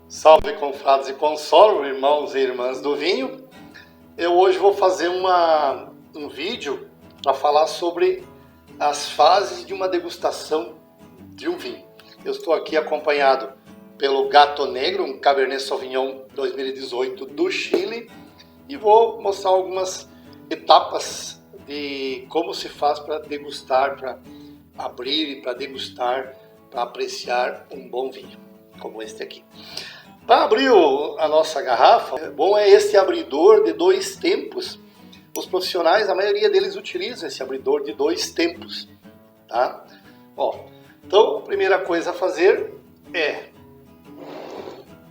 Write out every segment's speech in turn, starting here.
Salve, confrades e consolo, irmãos e irmãs do vinho. Eu hoje vou fazer um vídeo para falar sobre as fases de uma degustação de um vinho. Eu estou aqui acompanhado pelo Gato Negro, um Cabernet Sauvignon 2018 do Chile, e vou mostrar algumas etapas de como se faz para degustar, para abrir e para degustar, para apreciar um bom vinho, como este aqui. Para abrir a nossa garrafa, bom é esse abridor de 2 tempos. Os profissionais, a maioria deles utilizam esse abridor de 2 tempos, tá? Ó, então, a primeira coisa a fazer é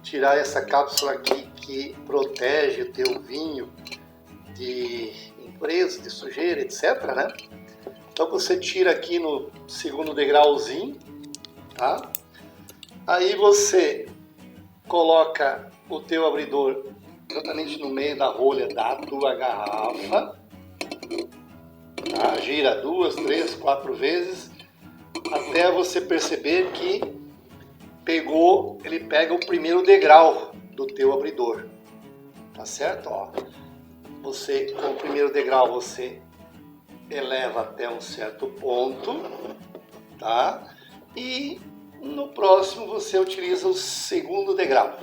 tirar essa cápsula aqui que protege o teu vinho de impurezas, de sujeira, etc, né? Então você tira aqui no segundo degrauzinho, tá? Aí você coloca o teu abridor exatamente no meio da rolha da tua garrafa, tá? Gira 2, 3, 4 vezes até você perceber que ele pega o primeiro degrau do teu abridor, tá certo? Ó, você com o primeiro degrau você eleva até um certo ponto, tá? E no próximo você utiliza o segundo degrau.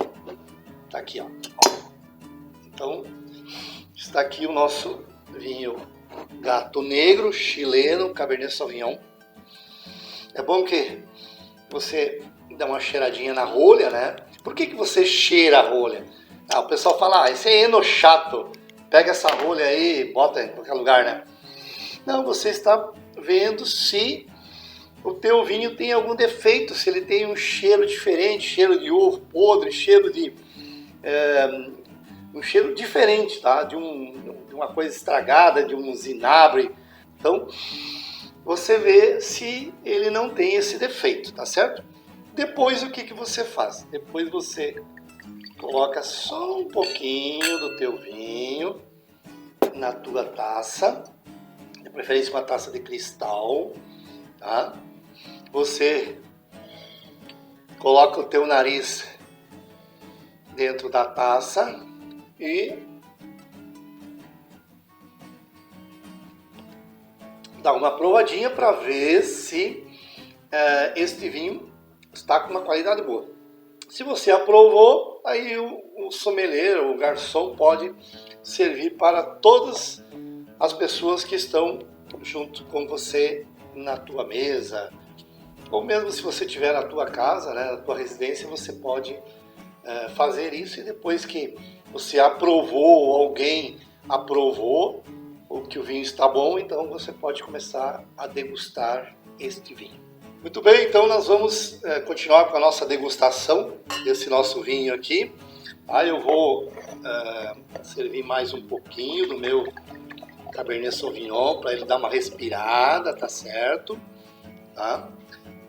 Tá aqui, ó. Então, está aqui o nosso vinho Gato Negro, chileno, Cabernet Sauvignon. É bom que você dá uma cheiradinha na rolha, né? Por que você cheira a rolha? O pessoal fala, esse é eno chato. Pega essa rolha aí e bota em qualquer lugar, né? Não, você está vendo se o teu vinho tem algum defeito, se ele tem um cheiro diferente, cheiro de ovo podre, cheiro de um cheiro diferente, tá? De uma coisa estragada, de um zinabre. Então, você vê se ele não tem esse defeito, tá certo? Depois, o que você faz? Depois você coloca só um pouquinho do teu vinho na tua taça, de preferência uma taça de cristal, tá? Você coloca o teu nariz dentro da taça e dá uma provadinha para ver se este vinho está com uma qualidade boa. Se você aprovou, aí o sommelier, o garçom, pode servir para todas as pessoas que estão junto com você na tua mesa, ou mesmo se você estiver na tua casa, né, na tua residência, você pode fazer isso, e depois que você aprovou, ou alguém aprovou, ou que o vinho está bom, então você pode começar a degustar este vinho. Muito bem, então nós vamos continuar com a nossa degustação desse nosso vinho aqui. Eu vou servir mais um pouquinho do meu Cabernet Sauvignon para ele dar uma respirada, tá certo? Tá?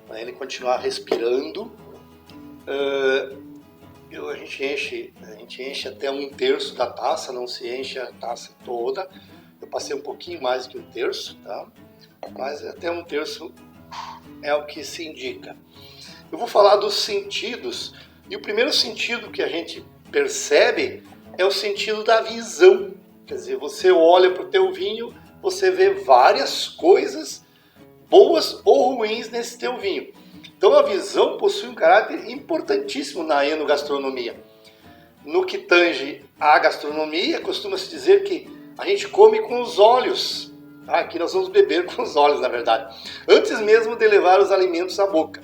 Para ele continuar respirando. A gente enche até 1/3 da taça, não se enche a taça toda. Eu passei um pouquinho mais que 1/3, tá? Mas até 1/3 é o que se indica. Eu vou falar dos sentidos, e o primeiro sentido que a gente percebe é o sentido da visão. Quer dizer, você olha para o teu vinho, você vê várias coisas boas ou ruins nesse teu vinho. Então a visão possui um caráter importantíssimo na enogastronomia. No que tange à gastronomia, costuma-se dizer que a gente come com os olhos. Aqui nós vamos beber com os olhos, na verdade, antes mesmo de levar os alimentos à boca.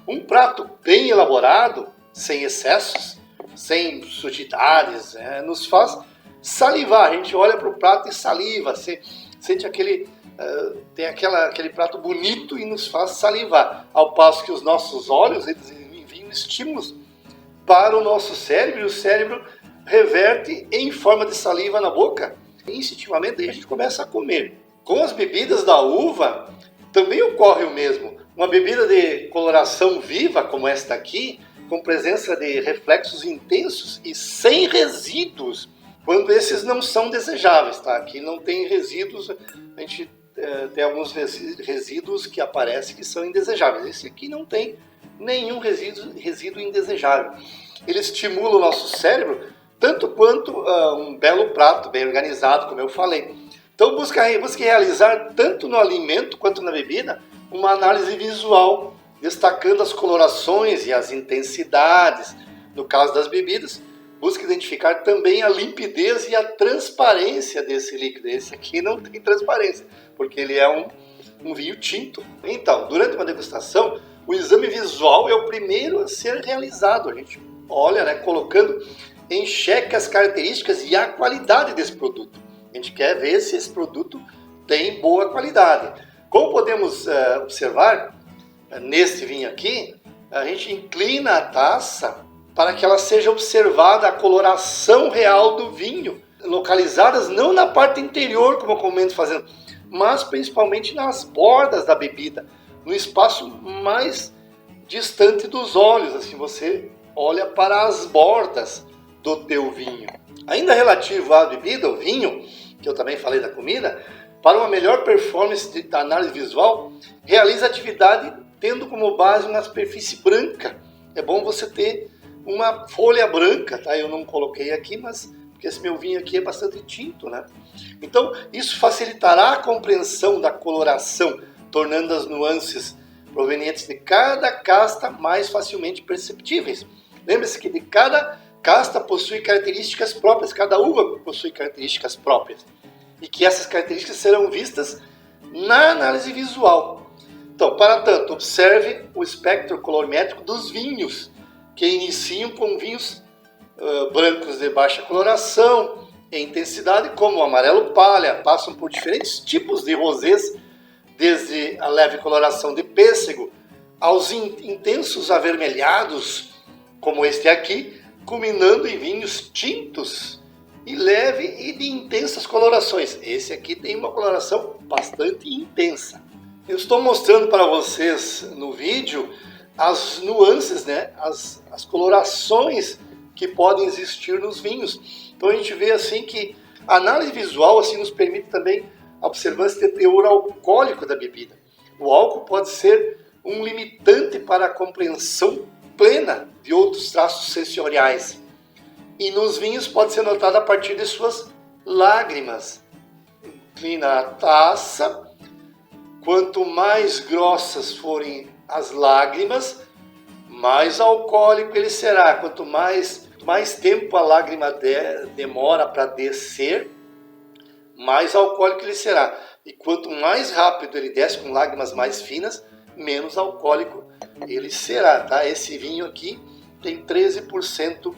Um prato bem elaborado, sem excessos, sem sujidades, nos faz salivar. A gente olha para o prato e saliva, sente aquele prato bonito e nos faz salivar. Ao passo que os nossos olhos, eles enviam estímulos para o nosso cérebro, e o cérebro reverte em forma de saliva na boca. E instintivamente a gente começa a comer. Com as bebidas da uva também ocorre o mesmo. Uma bebida de coloração viva, como esta aqui, com presença de reflexos intensos e sem resíduos, quando esses não são desejáveis, tá? Aqui não tem resíduos, a gente tem alguns resíduos que aparecem que são indesejáveis. Esse aqui não tem nenhum resíduo indesejável. ele estimula o nosso cérebro, tanto quanto um belo prato bem organizado, como eu falei. Então busque realizar, tanto no alimento quanto na bebida, uma análise visual, destacando as colorações e as intensidades. No caso das bebidas, busque identificar também a limpidez e a transparência desse líquido. Esse aqui não tem transparência, porque ele é um vinho tinto. Então, durante uma degustação, o exame visual é o primeiro a ser realizado. A gente olha, né, colocando em xeque as características e a qualidade desse produto. A gente quer ver se esse produto tem boa qualidade. Como podemos observar, neste vinho aqui, a gente inclina a taça para que ela seja observada a coloração real do vinho, localizadas não na parte interior, como eu comento fazendo, mas principalmente nas bordas da bebida, no espaço mais distante dos olhos, assim você olha para as bordas do teu vinho. Ainda relativo à bebida, o vinho, que eu também falei da comida, para uma melhor performance da análise visual, realiza atividade tendo como base uma superfície branca. É bom você ter uma folha branca, tá? Eu não coloquei aqui, mas porque esse meu vinho aqui é bastante tinto, né? Então, isso facilitará a compreensão da coloração, tornando as nuances provenientes de cada casta mais facilmente perceptíveis. Lembre-se que de cada casta possui características próprias, cada uva possui características próprias, e que essas características serão vistas na análise visual. Então, para tanto, observe o espectro colorimétrico dos vinhos, que iniciam com vinhos brancos de baixa coloração e intensidade, como o amarelo palha, passam por diferentes tipos de rosés, desde a leve coloração de pêssego aos intensos avermelhados, como este aqui, culminando em vinhos tintos e leve e de intensas colorações. Esse aqui tem uma coloração bastante intensa. Eu estou mostrando para vocês no vídeo as nuances, né? as colorações que podem existir nos vinhos. Então a gente vê assim que a análise visual assim, nos permite também a observância do teor alcoólico da bebida. O álcool pode ser um limitante para a compreensão plena de outros traços sensoriais. E nos vinhos pode ser notado a partir de suas lágrimas. Inclina a taça. Quanto mais grossas forem as lágrimas, mais alcoólico ele será. Quanto mais tempo a lágrima demora para descer, mais alcoólico ele será. E quanto mais rápido ele desce com lágrimas mais finas, menos alcoólico ele será. Tá? Esse vinho aqui tem 13%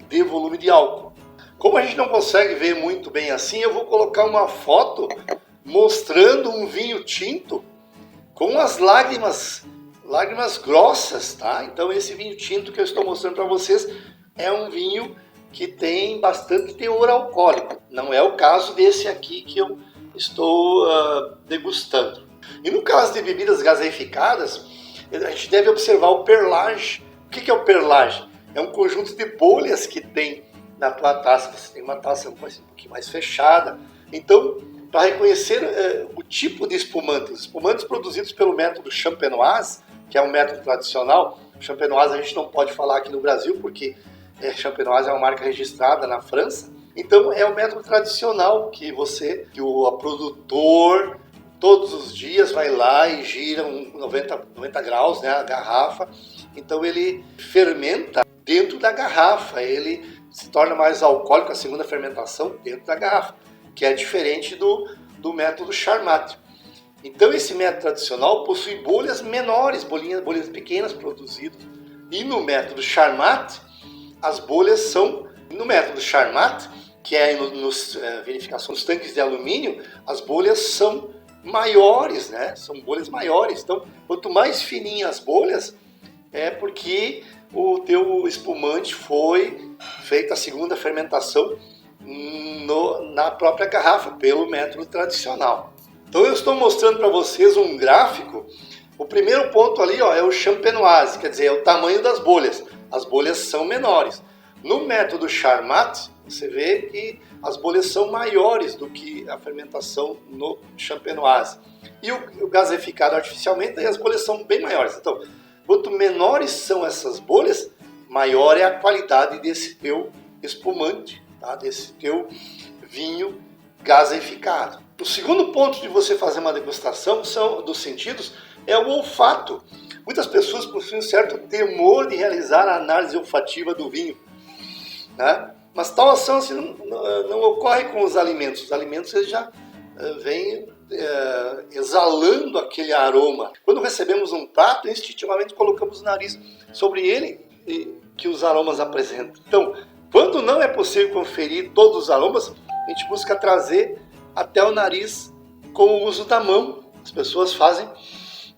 de volume de álcool. Como a gente não consegue ver muito bem assim, eu vou colocar uma foto mostrando um vinho tinto com as lágrimas grossas, tá? Então esse vinho tinto que eu estou mostrando para vocês é um vinho que tem bastante teor alcoólico. Não é o caso desse aqui que eu estou degustando. E no caso de bebidas gaseificadas, a gente deve observar o perlage. O que é o perlage? É um conjunto de bolhas que tem na tua taça. Você tem uma taça um pouquinho mais fechada. Então, para reconhecer o tipo de espumante, os espumantes produzidos pelo método Champenoise, que é um método tradicional. Champenoise a gente não pode falar aqui no Brasil, porque Champenoise é uma marca registrada na França. Então, é o método tradicional que o produtor todos os dias vai lá e gira 90 graus, né, a garrafa. Então ele fermenta dentro da garrafa, ele se torna mais alcoólico, a segunda fermentação dentro da garrafa, que é diferente do método Charmat. Então esse método tradicional possui bolhas menores, bolhas pequenas produzidas. E no método Charmat, as bolhas são, no método Charmat, que é verificação dos tanques de alumínio, as bolhas são maiores, né? São bolhas maiores. Então, quanto mais fininhas as bolhas, é porque o teu espumante foi feita a segunda fermentação na própria garrafa, pelo método tradicional. Então eu estou mostrando para vocês um gráfico. O primeiro ponto ali, ó, é o Champenoise, quer dizer, é o tamanho das bolhas. As bolhas são menores. No método Charmat, você vê que as bolhas são maiores do que a fermentação no Champenoise. E o gaseificado artificialmente, as bolhas são bem maiores. Então, quanto menores são essas bolhas, maior é a qualidade desse teu espumante, tá? Desse teu vinho gaseificado. O segundo ponto de você fazer uma degustação dos sentidos é o olfato. Muitas pessoas possuem um certo temor de realizar a análise olfativa do vinho, né? Mas tal ação assim, não ocorre com os alimentos. Os alimentos eles já vêm exalando aquele aroma. Quando recebemos um prato, instintivamente colocamos o nariz sobre ele que os aromas apresentam. Então, quando não é possível conferir todos os aromas, a gente busca trazer até o nariz com o uso da mão. As pessoas fazem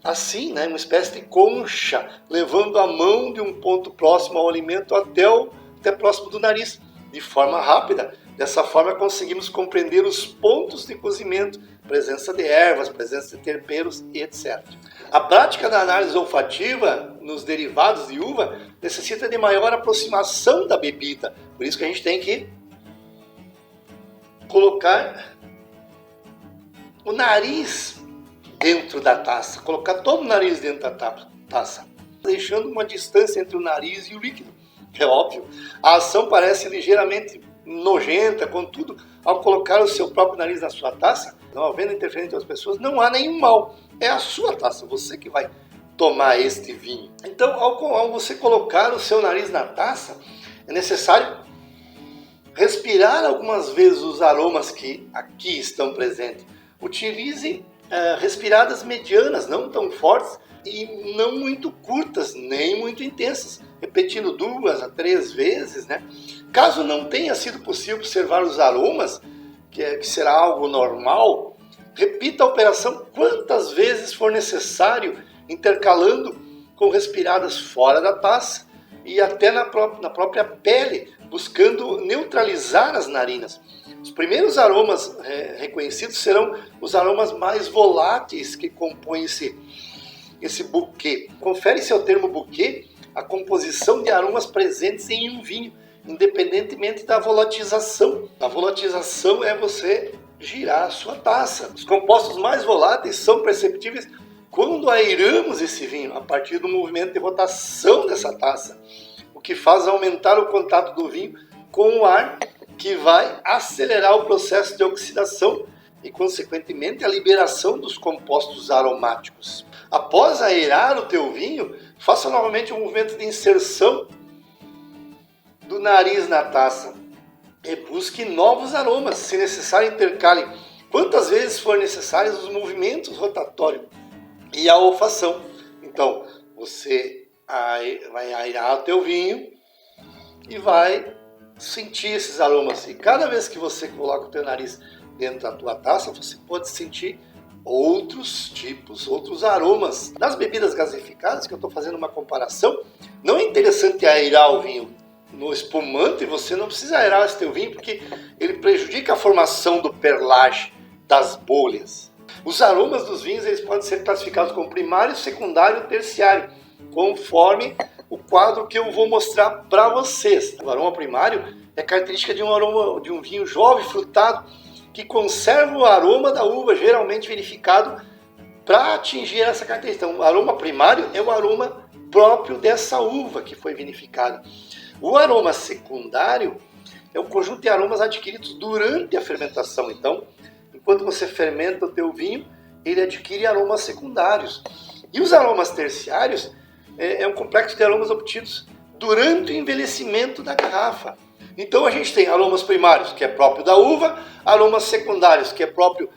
assim, né, uma espécie de concha, levando a mão de um ponto próximo ao alimento até próximo do nariz, de forma rápida. Dessa forma conseguimos compreender os pontos de cozimento, presença de ervas, presença de temperos e etc. A prática da análise olfativa nos derivados de uva necessita de maior aproximação da bebida. Por isso que a gente tem que colocar o nariz dentro da taça, colocar todo o nariz dentro da taça, deixando uma distância entre o nariz e o líquido. É óbvio, a ação parece ligeiramente nojenta, contudo, ao colocar o seu próprio nariz na sua taça, não havendo interferência das pessoas, não há nenhum mal. É a sua taça, você que vai tomar este vinho. Então, ao você colocar o seu nariz na taça, é necessário respirar algumas vezes os aromas que aqui estão presentes. Utilize respiradas medianas, não tão fortes e não muito curtas, nem muito intensas, repetindo 2 a 3 vezes, né? Caso não tenha sido possível observar os aromas, que será algo normal, repita a operação quantas vezes for necessário, intercalando com respiradas fora da taça e até na própria pele, buscando neutralizar as narinas. Os primeiros aromas reconhecidos serão os aromas mais voláteis que compõem esse buquê. Confere-se ao termo buquê a composição de aromas presentes em um vinho, independentemente da volatização. A volatização é você girar a sua taça. Os compostos mais voláteis são perceptíveis quando airamos esse vinho, a partir do movimento de rotação dessa taça, o que faz aumentar o contato do vinho com o ar, que vai acelerar o processo de oxidação e, consequentemente, a liberação dos compostos aromáticos. Após aerar o teu vinho, faça novamente um movimento de inserção do nariz na taça e busque novos aromas. Se necessário, intercale quantas vezes for necessários os movimentos rotatórios e a olfação. Então, você vai aerar o teu vinho e vai sentir esses aromas. E cada vez que você coloca o teu nariz dentro da tua taça, você pode sentir outros aromas. Nas bebidas gaseificadas, que eu estou fazendo uma comparação, não é interessante aerar o vinho. No espumante, você não precisa aerar esse teu vinho, porque ele prejudica a formação do perlage, das bolhas. Os aromas dos vinhos eles podem ser classificados como primário, secundário e terciário, conforme o quadro que eu vou mostrar para vocês. O aroma primário é característica de um vinho jovem, frutado, que conserva o aroma da uva, geralmente verificado para atingir essa característica. Então, o aroma primário é o aroma próprio dessa uva que foi vinificada. O aroma secundário é um conjunto de aromas adquiridos durante a fermentação. Então, enquanto você fermenta o teu vinho, ele adquire aromas secundários. E os aromas terciários é um complexo de aromas obtidos durante o envelhecimento da garrafa. Então a gente tem aromas primários, que é próprio da uva, aromas secundários, que é próprio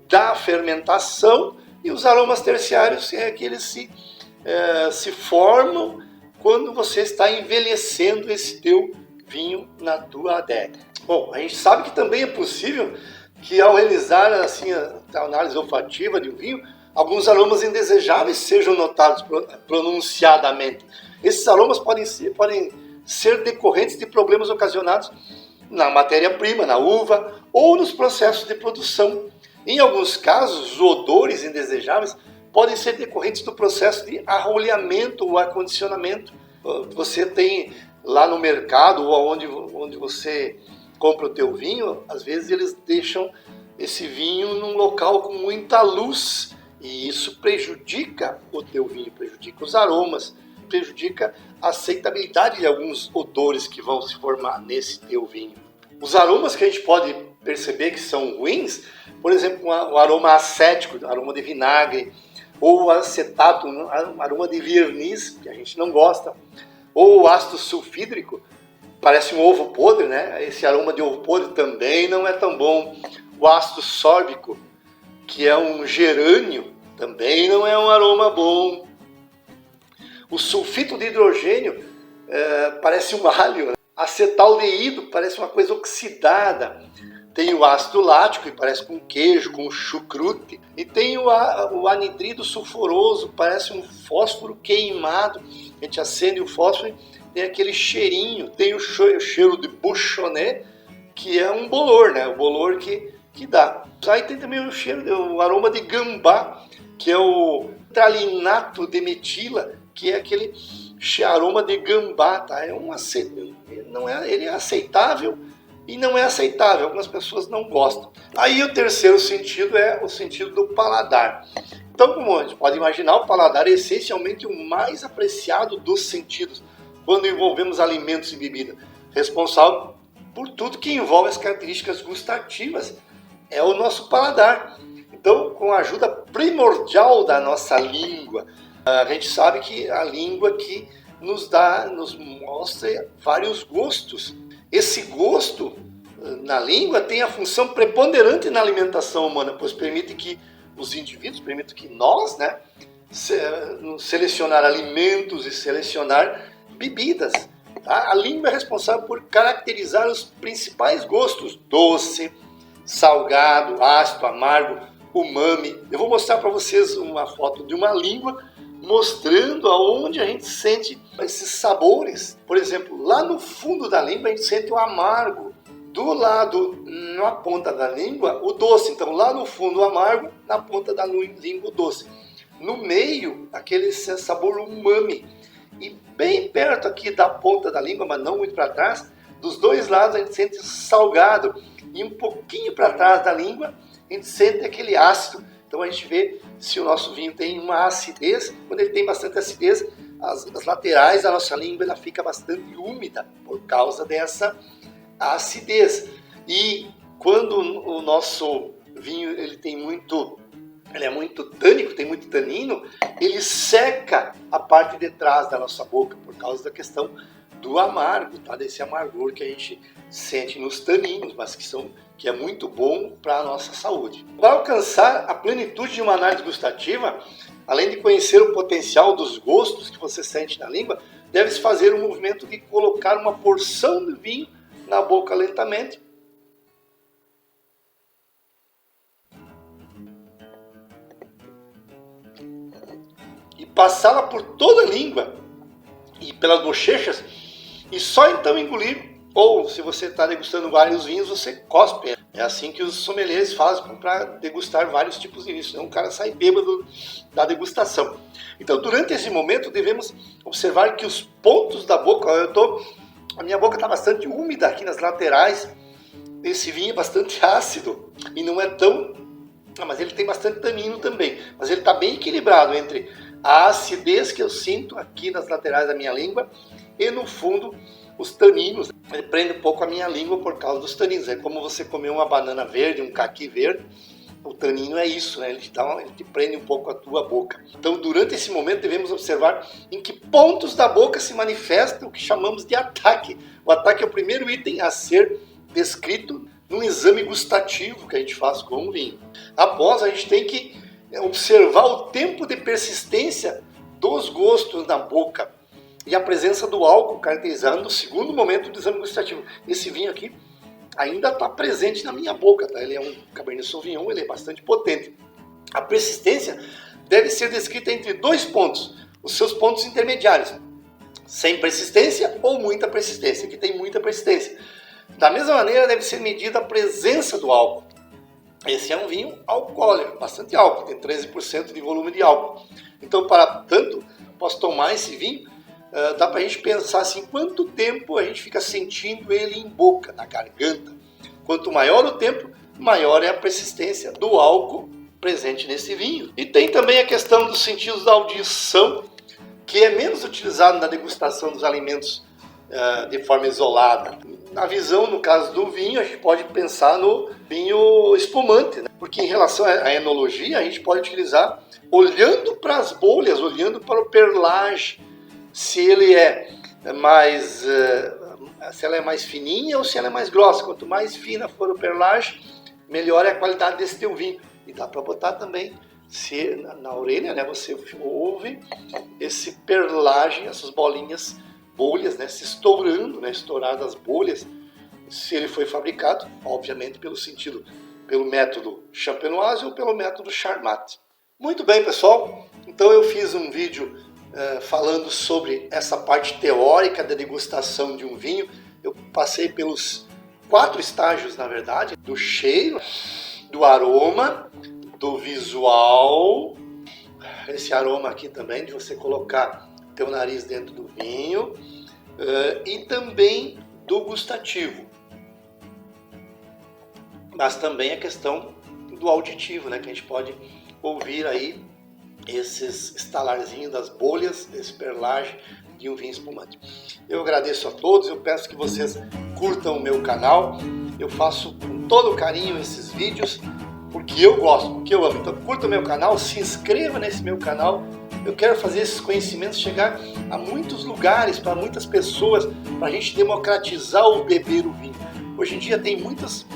da fermentação, e os aromas terciários que eles se formam quando você está envelhecendo esse teu vinho na tua adega. Bom, a gente sabe que também é possível que ao realizar assim, a análise olfativa de um vinho, alguns aromas indesejáveis sejam notados pronunciadamente. Esses aromas podem ser decorrentes de problemas ocasionados na matéria-prima, na uva ou nos processos de produção. Em alguns casos, os odores indesejáveis podem ser decorrentes do processo de arrolhamento ou acondicionamento. Você tem lá no mercado ou onde você compra o teu vinho, às vezes eles deixam esse vinho num local com muita luz e isso prejudica o teu vinho, prejudica os aromas prejudica a aceitabilidade de alguns odores que vão se formar nesse teu vinho. Os aromas que a gente pode perceber que são ruins, por exemplo, o aroma acético, o aroma de vinagre, ou o acetato, um aroma de verniz, que a gente não gosta, ou o ácido sulfídrico, parece um ovo podre, né? Esse aroma de ovo podre também não é tão bom. O ácido sórbico, que é um gerânio, também não é um aroma bom. O sulfito de hidrogênio parece um alho, né? Acetaldeído parece uma coisa oxidada. Tem o ácido lático, que parece com queijo, com chucrute. E tem o anidrido sulfuroso, parece um fósforo queimado. A gente acende o fósforo e tem aquele cheirinho. Tem o cheiro de buchonnet, que é um bolor, né? O bolor que dá. Aí tem também o aroma de gambá, que é o tralinato de metila, que é aquele aroma de gambá, tá? Ele é aceitável e não é aceitável. Algumas pessoas não gostam. Aí o terceiro sentido é o sentido do paladar. Então, como a gente pode imaginar, o paladar é essencialmente o mais apreciado dos sentidos quando envolvemos alimentos e bebida. Responsável por tudo que envolve as características gustativas é o nosso paladar. Então, com a ajuda primordial da nossa língua, a gente sabe que a língua que nos mostra vários gostos. Esse gosto na língua tem a função preponderante na alimentação humana, pois permite que os indivíduos, permite que nós, né, selecionar alimentos e selecionar bebidas. Tá? A língua é responsável por caracterizar os principais gostos: doce, salgado, ácido, amargo, umami. Eu vou mostrar para vocês uma foto de uma língua mostrando aonde a gente sente esses sabores. Por exemplo, lá no fundo da língua a gente sente o amargo. Do lado, na ponta da língua, o doce. Então lá no fundo o amargo, na ponta da língua o doce. No meio, aquele sabor umami. E bem perto aqui da ponta da língua, mas não muito para trás, dos dois lados a gente sente salgado. E um pouquinho para trás da língua a gente sente aquele ácido. Então a gente vê se o nosso vinho tem uma acidez. Quando ele tem bastante acidez, as laterais da nossa língua ela fica bastante úmida por causa dessa acidez. E quando o nosso vinho ele é muito tânico, tem muito tanino, ele seca a parte de trás da nossa boca por causa da questão do amargo, tá? Desse amargor que a gente sente nos taninos, mas que é muito bom para a nossa saúde. Para alcançar a plenitude de uma análise gustativa, além de conhecer o potencial dos gostos que você sente na língua, deve-se fazer um movimento de colocar uma porção de vinho na boca lentamente. E passá-la por toda a língua e pelas bochechas, e só então engolir. Ou, se você está degustando vários vinhos, você cospe. É assim que os sommeliers fazem para degustar vários tipos de vinhos. Senão o cara sai bêbado da degustação. Então, durante esse momento, devemos observar que os pontos da boca... A minha boca está bastante úmida aqui nas laterais. Esse vinho é bastante ácido. E não é tão... mas ele tem bastante tanino também. Mas ele está bem equilibrado entre a acidez que eu sinto aqui nas laterais da minha língua e, no fundo, os taninos. Ele prende um pouco a minha língua por causa dos taninos. É como você comer uma banana verde, um caqui verde. O tanino é isso, né? Ele te prende um pouco a tua boca. Então, durante esse momento, devemos observar em que pontos da boca se manifesta o que chamamos de ataque. O ataque é o primeiro item a ser descrito num exame gustativo que a gente faz com o vinho. Após, a gente tem que observar o tempo de persistência dos gostos na boca e a presença do álcool, caracterizando o segundo momento do exame gustativo. Esse vinho aqui ainda está presente na minha boca, tá? Ele é um Cabernet Sauvignon, ele é bastante potente. A persistência deve ser descrita entre dois pontos, os seus pontos intermediários, sem persistência ou muita persistência. Aqui tem muita persistência. Da mesma maneira, deve ser medida a presença do álcool. Esse é um vinho alcoólico, bastante álcool, tem 13% de volume de álcool. Então, para tanto, posso tomar esse vinho, dá para a gente pensar assim, quanto tempo a gente fica sentindo ele em boca, na garganta. Quanto maior o tempo, maior é a persistência do álcool presente nesse vinho. E tem também a questão dos sentidos da audição, que é menos utilizado na degustação dos alimentos de forma isolada. Na visão, no caso do vinho, a gente pode pensar no vinho espumante, né? Porque em relação à enologia, a gente pode utilizar olhando para as bolhas, olhando para o perlage, se ele se ela é mais fininha ou se ela é mais grossa. Quanto mais fina for o perlage, melhor é a qualidade desse teu vinho. E dá para botar também, se na orelha, né, você ouve esse perlage, essas bolhas, né, se estourando, né, estouradas as bolhas, se ele foi fabricado, obviamente, pelo método champenoise ou pelo método Charmat. Muito bem, pessoal, então eu fiz um vídeo falando sobre essa parte teórica da degustação de um vinho. Eu passei pelos 4 estágios, na verdade, do cheiro, do aroma, do visual, esse aroma aqui também, de você colocar teu nariz dentro do vinho, e também do gustativo. Mas também a questão do auditivo, né, que a gente pode ouvir aí esses estalarzinhos das bolhas, desse perlage de um vinho espumante. Eu agradeço a todos, eu peço que vocês curtam o meu canal. Eu faço com todo carinho esses vídeos, porque eu gosto, porque eu amo. Então curta o meu canal, se inscreva nesse meu canal. Eu quero fazer esses conhecimentos chegar a muitos lugares, para muitas pessoas, para a gente democratizar o beber o vinho. Hoje em dia tem muitos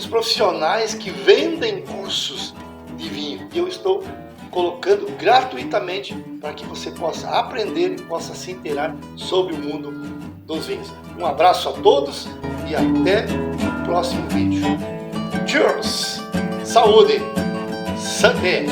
profissionais que vendem cursos de vinho, e eu estou colocando gratuitamente para que você possa aprender e possa se inteirar sobre o mundo dos vinhos. Um abraço a todos e até o próximo vídeo. Cheers! Saúde! Santé!